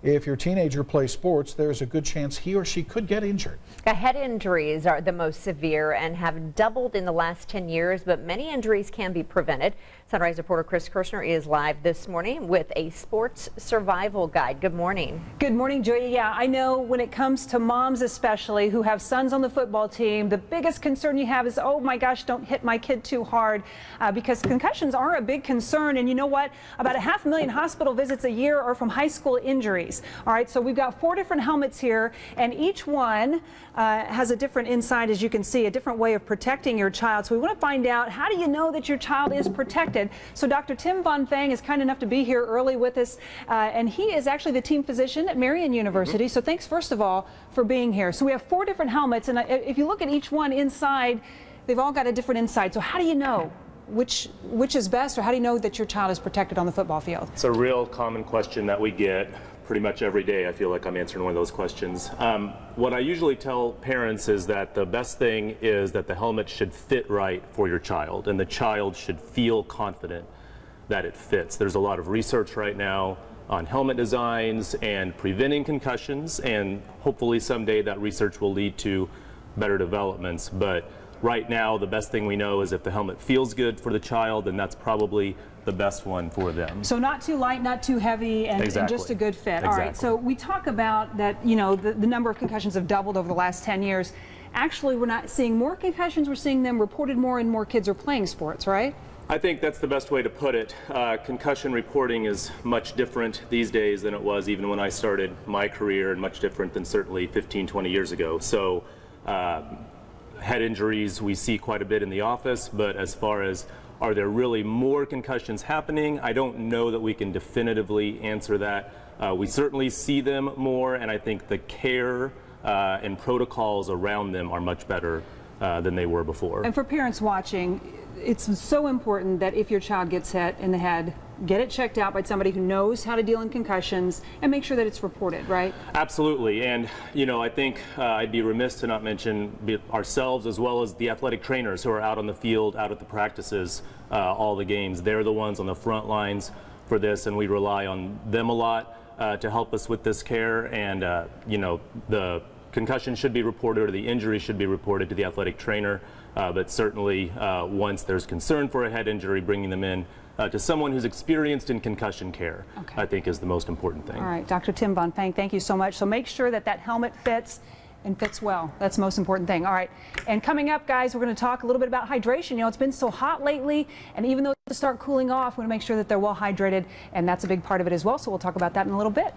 if your teenager plays sports, there's a good chance he or she could get injured. Head injuries are the most severe and have doubled in the last 10 years, but many injuries can be prevented. Sunrise reporter Chris Kirshner is live this morning with a sports survival guide. Good morning. Good morning, Joy. Yeah, I know when it comes to moms especially who have sons on the football team, the biggest concern you have is, oh my gosh, don't hit my kid too hard, because concussions are a big concern. And you know what? About 500,000 hospital visits a year are from high school injuries. All right, so we've got 4 different helmets here, and each one has a different inside, as you can see, a different way of protecting your child. So we want to find out, how do you know that your child is protected? So Dr. Tim Von Fang is kind enough to be here early with us, and he is actually the team physician at Marian University. So thanks, first of all, for being here. So we have 4 different helmets, and if you look at each one inside, they've all got a different inside. So how do you know which is best, or how do you know that your child is protected on the football field? It's a real common question that we get pretty much every day. I feel like I'm answering one of those questions. What I usually tell parents is that the best thing is that the helmet should fit right for your child, and the child should feel confident that it fits. There's a lot of research right now on helmet designs and preventing concussions, and hopefully someday that research will lead to better developments. But right now, the best thing we know is if the helmet feels good for the child, then that's probably the best one for them. So not too light, not too heavy, and just a good fit. All right, so we talk about that, you know, the number of concussions have doubled over the last 10 years. Actually, we're not seeing more concussions, we're seeing them reported more, and more kids are playing sports, right? I think that's the best way to put it. Concussion reporting is much different these days than it was even when I started my career, and much different than certainly 15, 20 years ago. So head injuries we see quite a bit in the office, but as far as are there really more concussions happening, I don't know that we can definitively answer that. We certainly see them more, and I think the care and protocols around them are much better than they were before. And for parents watching, it's so important that if your child gets hit in the head, get it checked out by somebody who knows how to deal in concussions, and make sure that it's reported, right? Absolutely. And you know, I think I'd be remiss to not mention ourselves, as well as the athletic trainers who are out on the field, out at the practices, all the games. They're the ones on the front lines for this, and we rely on them a lot to help us with this care. And you know, the concussion should be reported, or the injury should be reported to the athletic trainer, but certainly once there's concern for a head injury, bringing them in to someone who's experienced in concussion care, I think is the most important thing. All right, Dr. Tim Von Fang, thank you so much. So make sure that that helmet fits and fits well. That's the most important thing. All right, and coming up, guys, we're going to talk a little bit about hydration. You know, it's been so hot lately, and even though they start cooling off, we want to make sure that they're well hydrated, and that's a big part of it as well. So we'll talk about that in a little bit.